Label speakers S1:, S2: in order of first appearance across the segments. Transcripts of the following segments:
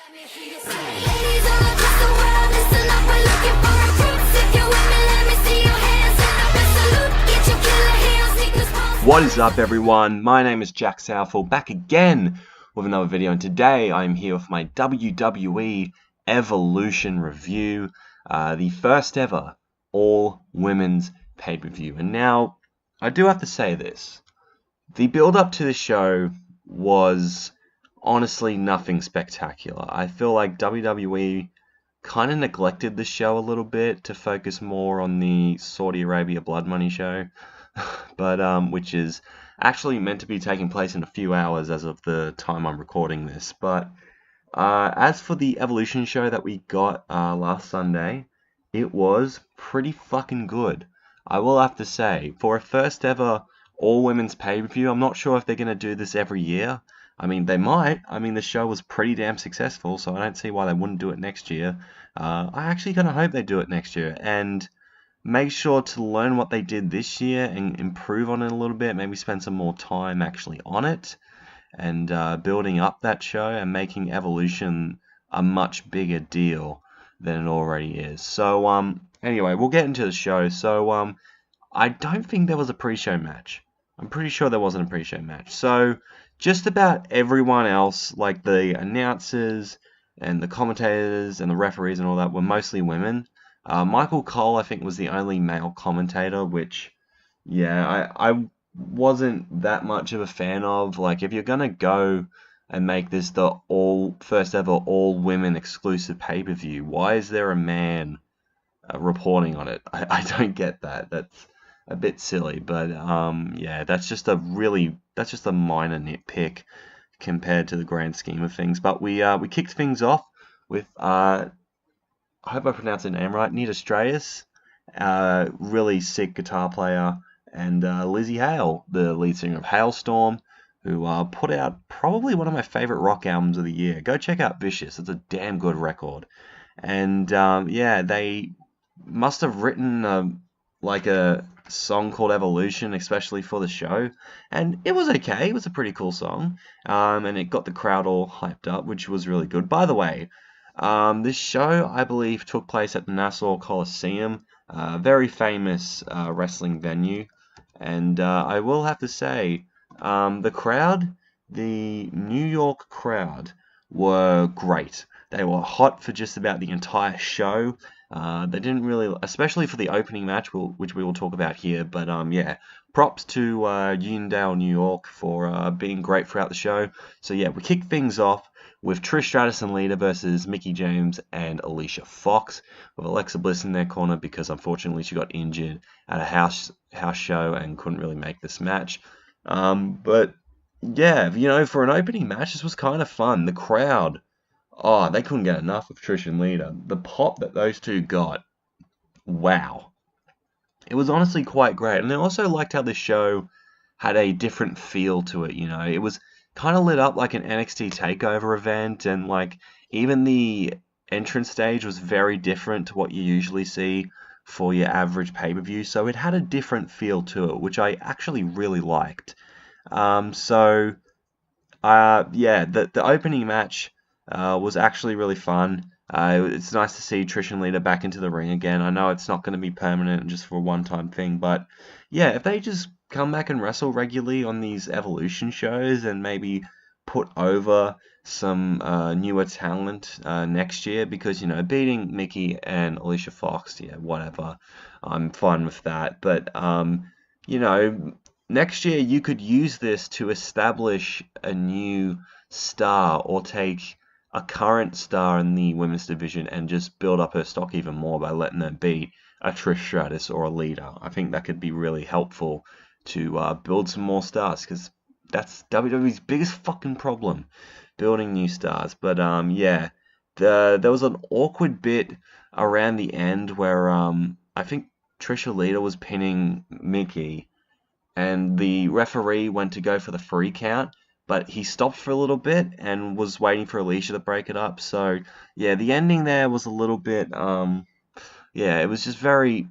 S1: What is up, everyone? My name is Jack Southall, back again with another video, and today I'm here with my WWE Evolution review, the first ever all-women's pay-per-view. And now, I do have to say this. The build-up to the show was honestly nothing spectacular. I feel like WWE kind of neglected the show a little bit to focus more on the Saudi Arabia Blood Money show, but which is actually meant to be taking place in a few hours as of the time I'm recording this. But as for the Evolution show that we got last Sunday, it was pretty fucking good. I will have to say, for a first ever all-women's pay-per-view, I'm not sure if they're going to do this every year. I mean, they might. I mean, the show was pretty damn successful, so I don't see why they wouldn't do it next year. I actually kind of hope they do it next year, and make sure to learn what they did this year and improve on it a little bit. Maybe spend some more time actually on it and building up that show and making Evolution a much bigger deal than it already is. So, anyway, we'll get into the show. So, I don't think there was a pre-show match. I'm pretty sure there wasn't a pre-show match. So, just about everyone else, like the announcers and the commentators and the referees and all that, were mostly women. Michael Cole, I think, was the only male commentator, which, yeah, I wasn't that much of a fan of. Like, if you're going to go and make this the first ever all-women exclusive pay-per-view, why is there a man reporting on it? I don't get that. That's a bit silly, but yeah, that's just a minor nitpick compared to the grand scheme of things. But we kicked things off with I hope I pronounced her name right, Nia Stratus, really sick guitar player, and Lizzie Hale, the lead singer of Halestorm, who put out probably one of my favorite rock albums of the year. Go check out Vicious; it's a damn good record. And yeah, they must have written like a song called Evolution, especially for the show, and it was okay. It was a pretty cool song, and it got the crowd all hyped up, which was really good. By the way, this show, I believe, took place at the Nassau Coliseum, a very famous wrestling venue, and I will have to say, the crowd, the New York crowd, were great. They were hot for just about the entire show. They didn't really, especially for the opening match, which we will talk about here. But yeah, props to Uniondale, New York, for being great throughout the show. So yeah, we kick things off with Trish Stratus and Lita versus Mickie James and Alicia Fox, with Alexa Bliss in their corner because unfortunately she got injured at a house show and couldn't really make this match. But yeah, you know, for an opening match, this was kind of fun. The crowd, oh, they couldn't get enough of Trish and Lita. The pop that those two got, wow. It was honestly quite great. And I also liked how the show had a different feel to it, you know. It was kind of lit up like an NXT TakeOver event, and like even the entrance stage was very different to what you usually see for your average pay-per-view. So it had a different feel to it, which I actually really liked. So yeah, the opening match was actually really fun. It's nice to see Trish and Lita back into the ring again. I know it's not going to be permanent and just for a one-time thing, but yeah, if they just come back and wrestle regularly on these Evolution shows and maybe put over some newer talent next year, because, you know, beating Mickie and Alicia Fox, yeah, whatever, I'm fine with that. But, you know, next year you could use this to establish a new star or take a current star in the women's division and just build up her stock even more by letting her beat a Trish Stratus or a Lita. I think that could be really helpful to build some more stars, because that's WWE's biggest fucking problem, building new stars. But yeah, there was an awkward bit around the end where I think Trish or Lita was pinning Mickie, and the referee went to go for the free count, but he stopped for a little bit and was waiting for Alicia to break it up. So yeah, the ending there was a little bit yeah, it was just very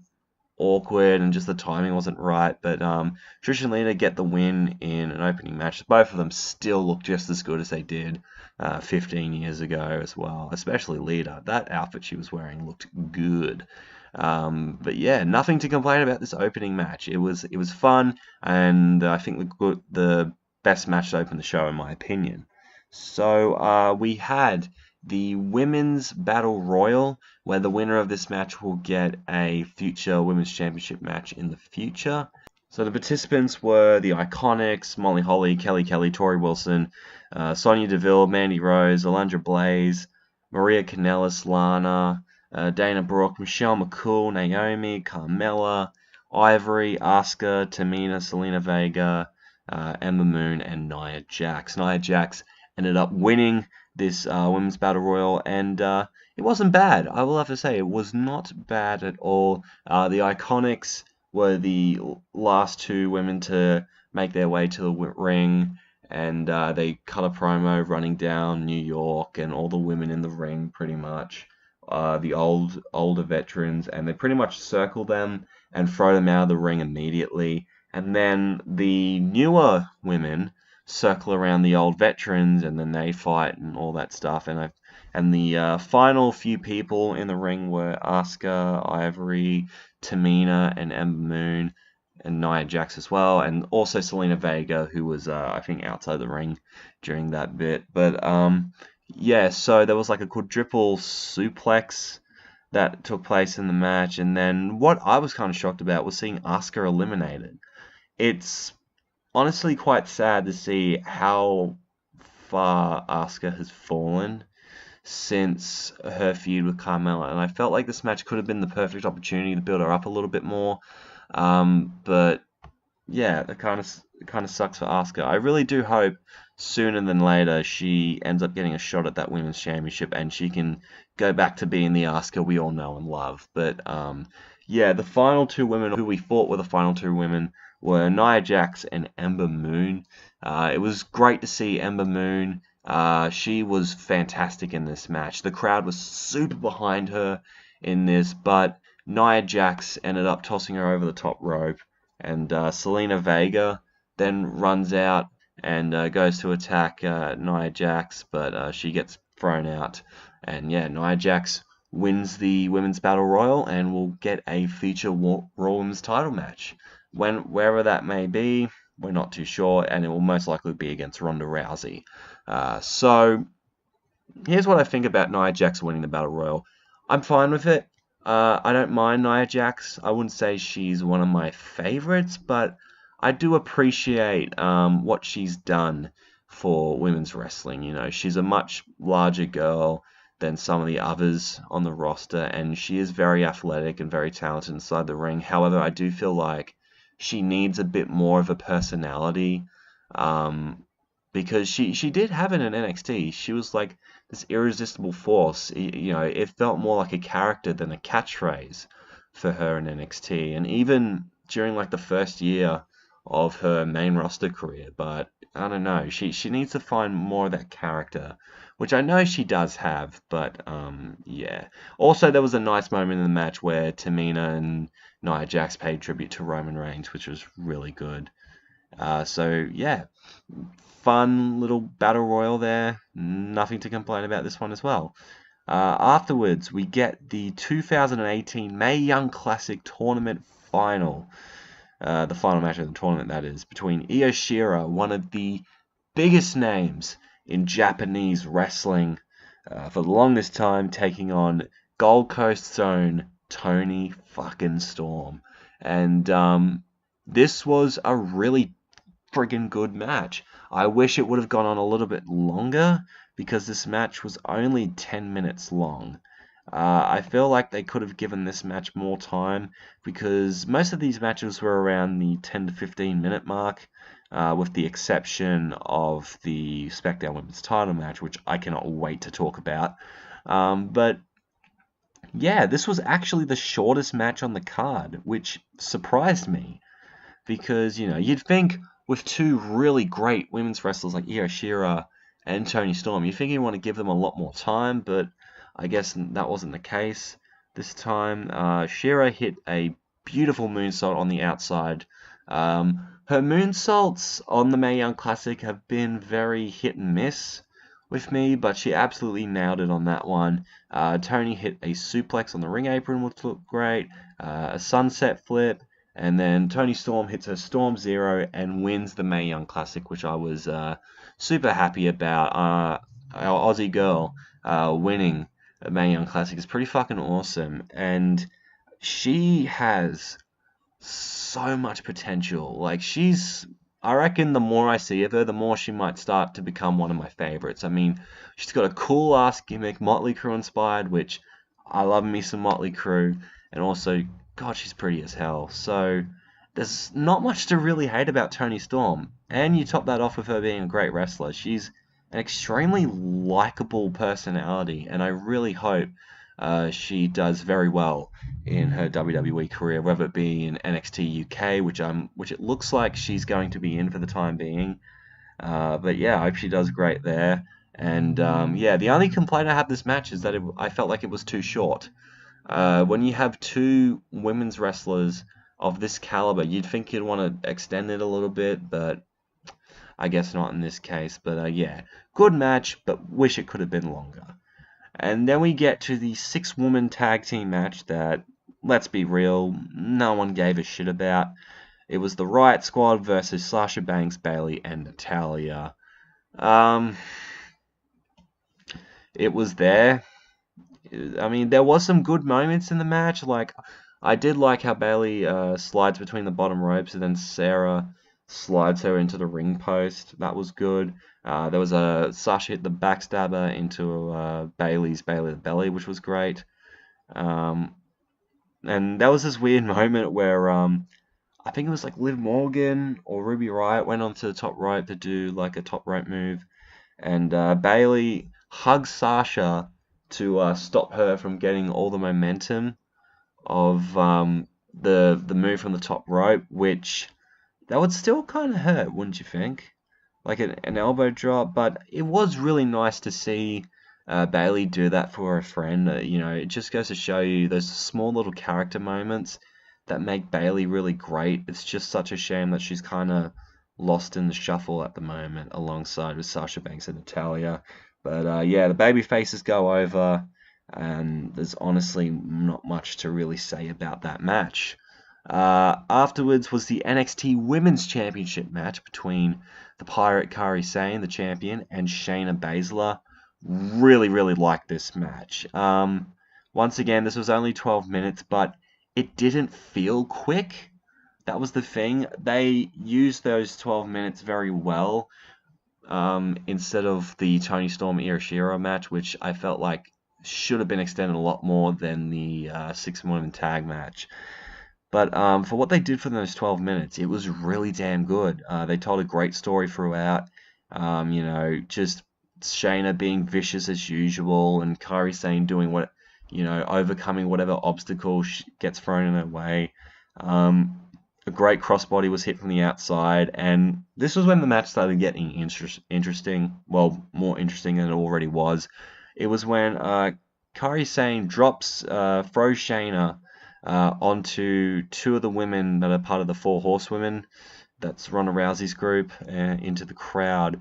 S1: awkward and just the timing wasn't right. But Trish and Lita get the win in an opening match. Both of them still look just as good as they did 15 years ago as well, especially Lita. That outfit she was wearing looked good. But yeah, nothing to complain about this opening match. It was fun, and I think the best match to open the show in my opinion. So we had the Women's Battle Royal, where the winner of this match will get a future Women's Championship match in the future. So the participants were the Iconics, Molly Holly, Kelly, Tori Wilson, Sonya Deville, Mandy Rose, Alundra Blaze, Maria Kanellis, Lana, Dana Brooke, Michelle McCool, Naomi, Carmella, Ivory, Asuka, Tamina, Selena Vega, Ember Moon, and Nia Jax. Nia Jax ended up winning this Women's Battle Royal, and it wasn't bad. I will have to say, it was not bad at all. The Iconics were the last two women to make their way to the ring, and they cut a promo running down New York and all the women in the ring, pretty much, the older veterans, and they pretty much circle them and throw them out of the ring immediately. And then the newer women circle around the old veterans, and then they fight and all that stuff. And the final few people in the ring were Asuka, Ivory, Tamina, and Ember Moon, and Nia Jax as well, and also Selena Vega, who was I think outside the ring during that bit. But yeah, so there was like a quadruple suplex that took place in the match, and then what I was kind of shocked about was seeing Asuka eliminated. It's honestly quite sad to see how far Asuka has fallen since her feud with Carmella, and I felt like this match could have been the perfect opportunity to build her up a little bit more. But yeah, it kind of sucks for Asuka. I really do hope sooner than later she ends up getting a shot at that women's championship and she can go back to being the Asuka we all know and love. But yeah, the final two women who we thought were the final two women were Nia Jax and Ember Moon. It was great to see Ember Moon. She was fantastic in this match. The crowd was super behind her in this, but Nia Jax ended up tossing her over the top rope, and Selena Vega then runs out and goes to attack Nia Jax, but she gets thrown out. And yeah, Nia Jax wins the Women's Battle Royal and will get a future Raw Women's title match. Wherever that may be, we're not too sure, and it will most likely be against Ronda Rousey. So here's what I think about Nia Jax winning the Battle Royal. I'm fine with it. I don't mind Nia Jax. I wouldn't say she's one of my favorites, but I do appreciate what she's done for women's wrestling. You know, she's a much larger girl than some of the others on the roster, and she is very athletic and very talented inside the ring. However, I do feel like she needs a bit more of a personality, because she did have it in NXT. She was like this irresistible force. You know, it felt more like a character than a catchphrase for her in NXT, and even during like the first year of her main roster career. But I don't know, she needs to find more of that character, which I know she does have. But yeah. Also, there was a nice moment in the match where Tamina and Nia Jax paid tribute to Roman Reigns, which was really good. So yeah, fun little battle royal there. Nothing to complain about this one as well. Afterwards, we get the 2018 Mae Young Classic Tournament final. The final match of the tournament, that is, between Io Shirai, one of the biggest names in Japanese wrestling, for the longest time, taking on Gold Coast's own Toni fucking Storm. And this was a really friggin' good match. I wish it would have gone on a little bit longer, because this match was only 10 minutes long. I feel like they could have given this match more time, because most of these matches were around the 10 to 15 minute mark, with the exception of the SmackDown Women's title match, which I cannot wait to talk about. But yeah, this was actually the shortest match on the card, which surprised me, because, you know, you'd think with two really great women's wrestlers like Io Shirai and Toni Storm, you think you want to give them a lot more time, but I guess that wasn't the case this time. Shirai hit a beautiful moonsault on the outside. Her moonsaults on the Mae Young Classic have been very hit and miss with me, but she absolutely nailed it on that one. Toni hit a suplex on the ring apron, which looked great, a sunset flip, and then Toni Storm hits her Storm Zero and wins the Mae Young Classic, which I was super happy about. Our Aussie girl winning the Mae Young Classic is pretty fucking awesome, and she has so much potential. Like, I reckon the more I see of her, the more she might start to become one of my favorites. I mean, she's got a cool ass gimmick, Motley Crue inspired, which I love me some Motley Crue, and also, God, she's pretty as hell. So there's not much to really hate about Toni Storm, and you top that off with her being a great wrestler. She's an extremely likable personality, and I really hope she does very well in her WWE career, whether it be in NXT UK, which it looks like she's going to be in for the time being. But yeah, I hope she does great there. And yeah, the only complaint I had this match is that I felt like it was too short. When you have two women's wrestlers of this caliber, you'd think you'd want to extend it a little bit, but I guess not in this case. But yeah, good match, but wish it could have been longer. And then we get to the 6-woman tag team match that, let's be real, no one gave a shit about. It was the Riott Squad versus Sasha Banks, Bayley, and Natalya. It was there. I mean, there was some good moments in the match. Like, I did like how Bayley slides between the bottom ropes, and then Sarah slides her into the ring post. That was good. There was a Sasha hit the backstabber into Bayley's Bayley the belly, which was great. And there was this weird moment where I think it was like Liv Morgan or Ruby Riott went onto the top rope to do like a top rope move, and Bayley hugs Sasha to stop her from getting all the momentum of the move from the top rope, which that would still kind of hurt, wouldn't you think? Like an elbow drop, but it was really nice to see Bayley do that for her friend. You know, it just goes to show you those small little character moments that make Bayley really great. It's just such a shame that she's kind of lost in the shuffle at the moment, alongside with Sasha Banks and Natalya. But yeah, the baby faces go over, and there's honestly not much to really say about that match. Afterwards was the NXT Women's Championship match between the Pirate Kairi Sane, the champion, and Shayna Baszler. Really, really liked this match. Once again, this was only 12 minutes, but it didn't feel quick. That was the thing. They used those 12 minutes very well, instead of the Toni Storm Io Shirai match, which I felt like should have been extended a lot more than the 6-woman tag match. But for what they did for those 12 minutes, it was really damn good. They told a great story throughout. You know, just Shayna being vicious as usual, and Kairi Sane doing what, you know, overcoming whatever obstacle gets thrown in her way. A great crossbody was hit from the outside, and this was when the match started getting interesting. Well, more interesting than it already was. It was when Kairi Sane throws Shayna onto two of the women that are part of the 4 Horsewomen. That's Ronda Rousey's group, into the crowd.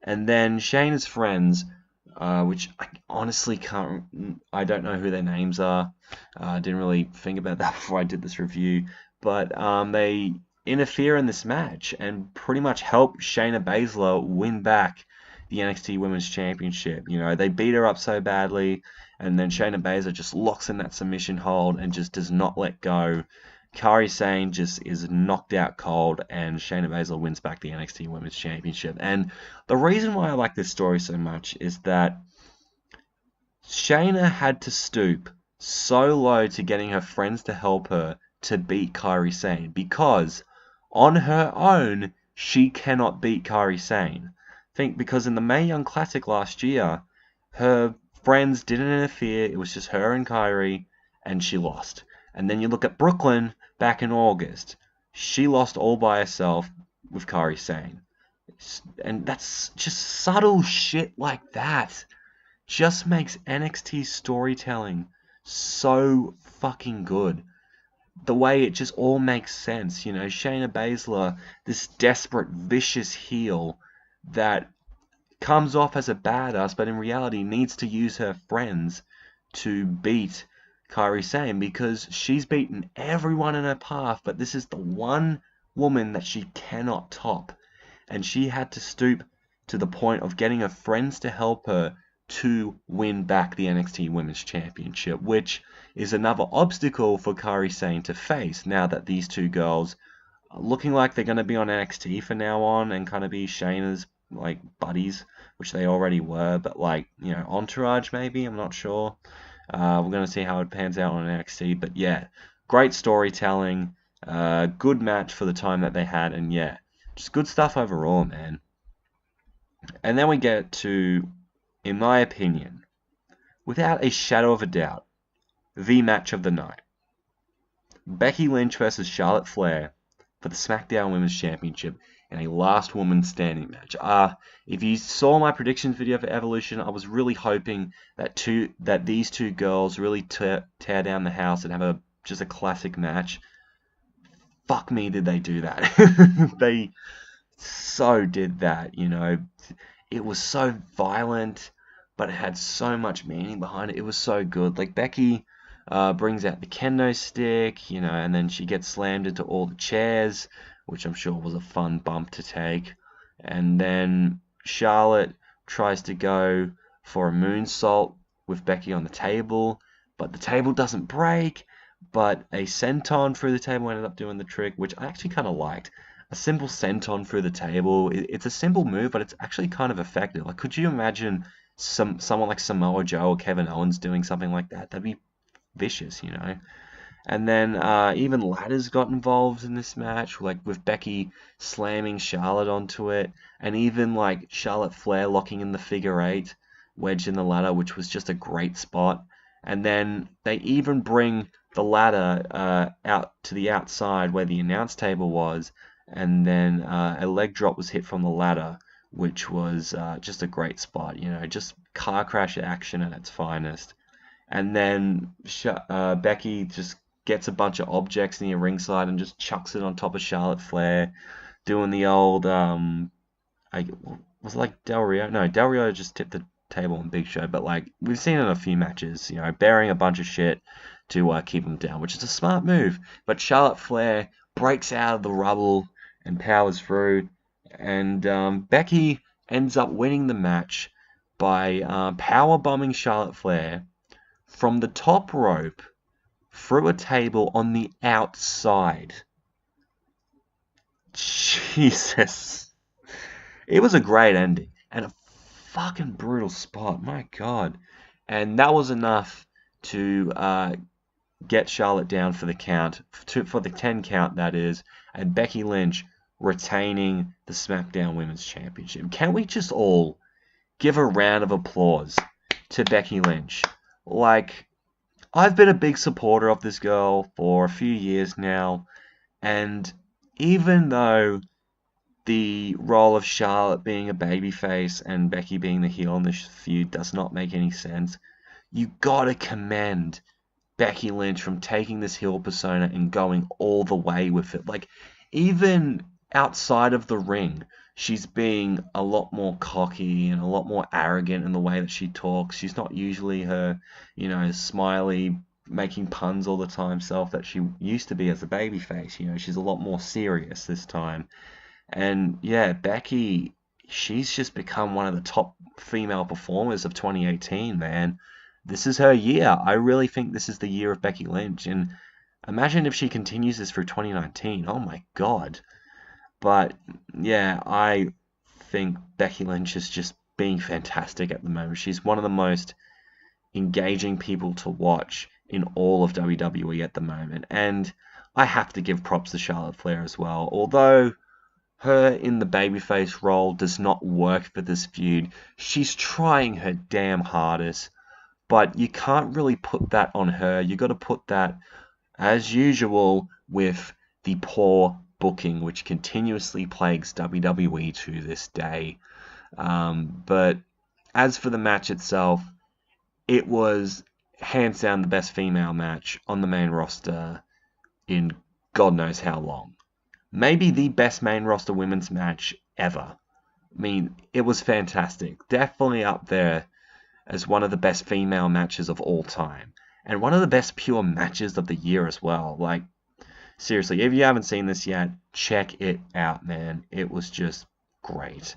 S1: And then Shayna's friends, which I honestly I don't know who their names are. I didn't really think about that before I did this review. But they interfere in this match and pretty much help Shayna Baszler win back the NXT Women's Championship. You know, they beat her up so badly, and then Shayna Baszler just locks in that submission hold and just does not let go. Kairi Sane just is knocked out cold, and Shayna Baszler wins back the NXT Women's Championship. And the reason why I like this story so much is that Shayna had to stoop so low to getting her friends to help her to beat Kairi Sane, because on her own she cannot beat Kairi Sane. Think, because in the Mae Young Classic last year, her friends didn't interfere. It was just her and Kairi, and she lost. And then you look at Brooklyn back in August. She lost all by herself with Kairi Sane. And that's just subtle shit like that. Just makes NXT storytelling so fucking good. The way it just all makes sense. You know, Shayna Baszler, this desperate, vicious heel that comes off as a badass, but in reality needs to use her friends to beat Kairi Sane, because she's beaten everyone in her path, but this is the one woman that she cannot top. And she had to stoop to the point of getting her friends to help her to win back the NXT Women's Championship, which is another obstacle for Kairi Sane to face now that these two girls are looking like they're going to be on NXT from now on and kind of be Shayna's like buddies, which they already were, but like, you know, entourage maybe, I'm not sure. We're going to see how it pans out on NXT, but yeah, great storytelling, good match for the time that they had, and yeah, just good stuff overall, man. And then we get to, in my opinion, without a shadow of a doubt, the match of the night. Becky Lynch versus Charlotte Flair for the SmackDown Women's Championship in a last woman standing match. If you saw my predictions video for Evolution, I was really hoping that these two girls really tear down the house and have just a classic match. Fuck me, did they do that? They so did that, you know. It was so violent, but it had so much meaning behind it. It was so good. Like, Becky brings out the kendo stick, you know, and then she gets slammed into all the chairs, which I'm sure was a fun bump to take. And then Charlotte tries to go for a moonsault with Becky on the table, but the table doesn't break, but a senton through the table ended up doing the trick, which I actually kind of liked. A simple senton through the table. It's a simple move, but it's actually kind of effective. Like, could you imagine someone like Samoa Joe or Kevin Owens doing something like that? That'd be vicious, you know. And then even ladders got involved in this match, like with Becky slamming Charlotte onto it, and even like Charlotte Flair locking in the figure eight, wedge in the ladder, which was just a great spot. And then they even bring the ladder out to the outside where the announce table was, and then a leg drop was hit from the ladder, which was just a great spot, you know, just car crash action at its finest. And then Becky just gets a bunch of objects near ringside and just chucks it on top of Charlotte Flair, doing the old, was it like Del Rio? No, Del Rio just tipped the table on Big Show, but like, we've seen it in a few matches, you know, bearing a bunch of shit to keep him down, which is a smart move. But Charlotte Flair breaks out of the rubble and powers through, and Becky ends up winning the match by power bombing Charlotte Flair from the top rope through a table on the outside. Jesus. It was a great ending and a fucking brutal spot. My God. And that was enough to get Charlotte down for the count, for the 10 count, that is, and Becky Lynch retaining the SmackDown Women's Championship. Can we just all give a round of applause to Becky Lynch? Like, I've been a big supporter of this girl for a few years now, and even though the role of Charlotte being a babyface and Becky being the heel in this feud does not make any sense, you gotta commend Becky Lynch from taking this heel persona and going all the way with it. Like, even outside of the ring, she's being a lot more cocky and a lot more arrogant in the way that she talks. She's not usually her, you know, smiley, making puns all the time self that she used to be as a babyface. You know, she's a lot more serious this time. And yeah, Becky, she's just become one of the top female performers of 2018, man. This is her year. I really think this is the year of Becky Lynch. And imagine if she continues this through 2019. Oh my God. But yeah, I think Becky Lynch is just being fantastic at the moment. She's one of the most engaging people to watch in all of WWE at the moment. And I have to give props to Charlotte Flair as well. Although her in the babyface role does not work for this feud, she's trying her damn hardest. But you can't really put that on her. You got to put that, as usual, with the poor booking, which continuously plagues WWE to this day. But as for the match itself, it was hands down the best female match on the main roster in God knows how long. Maybe the best main roster women's match ever. I mean, it was fantastic. Definitely up there as one of the best female matches of all time. And one of the best pure matches of the year as well. Like, seriously, if you haven't seen this yet, check it out, man. It was just great.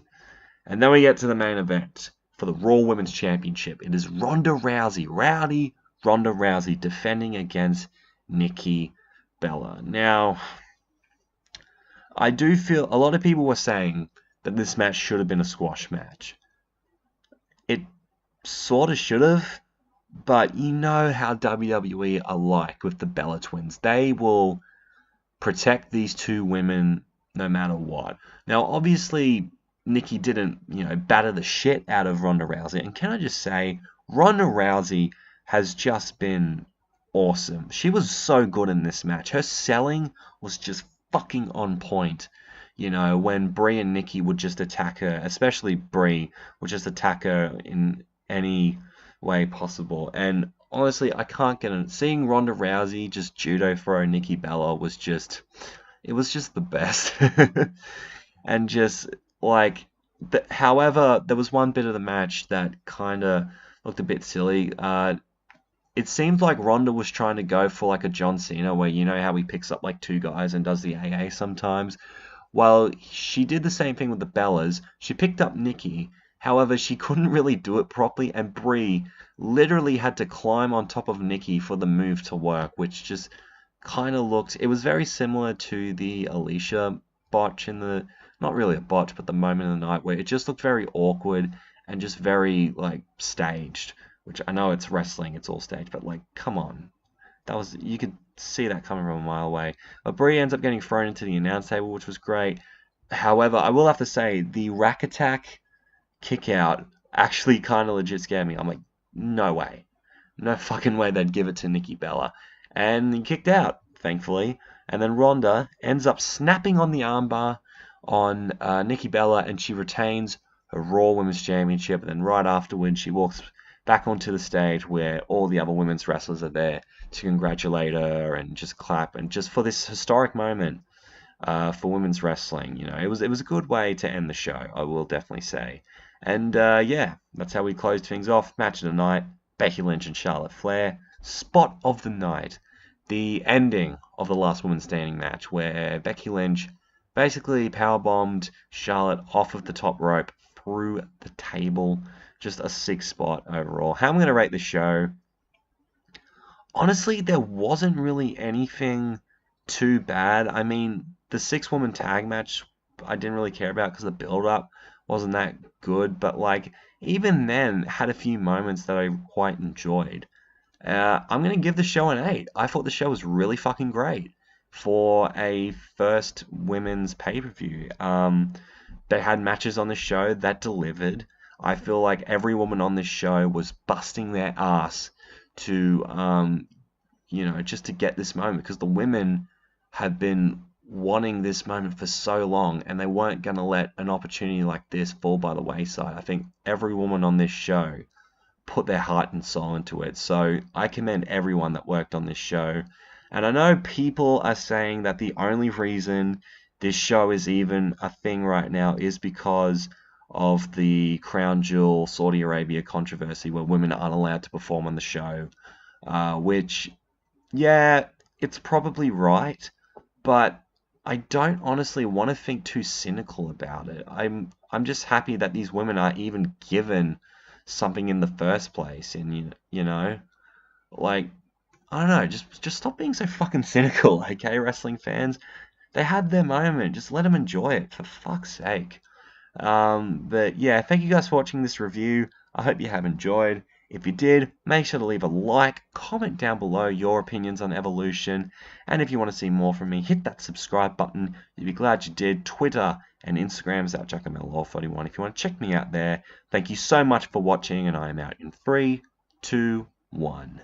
S1: And then we get to the main event for the Raw Women's Championship. It is Ronda Rousey, Rowdy Ronda Rousey, defending against Nikki Bella. Now, I do feel a lot of people were saying that this match should have been a squash match. It sort of should have, but you know how WWE are like with the Bella twins. They will protect these two women no matter what. Now, obviously, Nikki didn't, batter the shit out of Ronda Rousey. And can I just say, Ronda Rousey has just been awesome. She was so good in this match. Her selling was just fucking on point. When Brie and Nikki would just attack her, especially Brie, would just attack her in any way possible. And honestly, I can't get it. Seeing Ronda Rousey just judo throw Nikki Bella was just, it was just the best. And just like, however, there was one bit of the match that kind of looked a bit silly. It seemed like Ronda was trying to go for like a John Cena, where you know how he picks up like two guys and does the AA sometimes. Well, she did the same thing with the Bellas. She picked up Nikki. However, she couldn't really do it properly, and Brie literally had to climb on top of Nikki for the move to work, which just kind of looked... It was very similar to the Alicia botch in the... Not really a botch, but the moment of the night, where it just looked very awkward and just very, like, staged. Which I know it's wrestling, it's all staged, but, like, come on. You could see that coming from a mile away. But Brie ends up getting thrown into the announce table, which was great. However, I will have to say, the rack attack kick out actually kind of legit scared me. I'm like, no way. No fucking way they'd give it to Nikki Bella. And he kicked out, thankfully. And then Ronda ends up snapping on the armbar on Nikki Bella, and she retains her Raw Women's Championship. And then right afterwards, she walks back onto the stage where all the other women's wrestlers are there to congratulate her and just clap, and just for this historic moment for women's wrestling. It was a good way to end the show, I will definitely say. And yeah, that's how we closed things off. Match of the night, Becky Lynch and Charlotte Flair. Spot of the night, the ending of the last woman standing match, where Becky Lynch basically powerbombed Charlotte off of the top rope through the table. Just a 6 spot overall. How I'm going to rate the show? Honestly, there wasn't really anything too bad. I mean, the 6-woman tag match I didn't really care about because the build-up wasn't that good. But, like, even then, had a few moments that I quite enjoyed. I'm going to give the show an 8. I thought the show was really fucking great for a first women's pay-per-view. They had matches on the show that delivered. I feel like every woman on this show was busting their ass to, just to get this moment, because the women have been wanting this moment for so long, and they weren't going to let an opportunity like this fall by the wayside. I think every woman on this show put their heart and soul into it. So I commend everyone that worked on this show. And I know people are saying that the only reason this show is even a thing right now is because of the Crown Jewel Saudi Arabia controversy, where women aren't allowed to perform on the show, which, yeah, it's probably right, but I don't honestly want to think too cynical about it. I'm just happy that these women are even given something in the first place, and like, I don't know, just stop being so fucking cynical, okay, wrestling fans? They had their moment, just let them enjoy it, for fuck's sake. But yeah, thank you guys for watching this review. I hope you have enjoyed. If you did, make sure to leave a like, comment down below your opinions on Evolution, and if you want to see more from me, hit that subscribe button. You'd be glad you did. Twitter and Instagram is at JackoMellaLaw31 if you want to check me out there. Thank you so much for watching, and I am out in 3, 2, 1.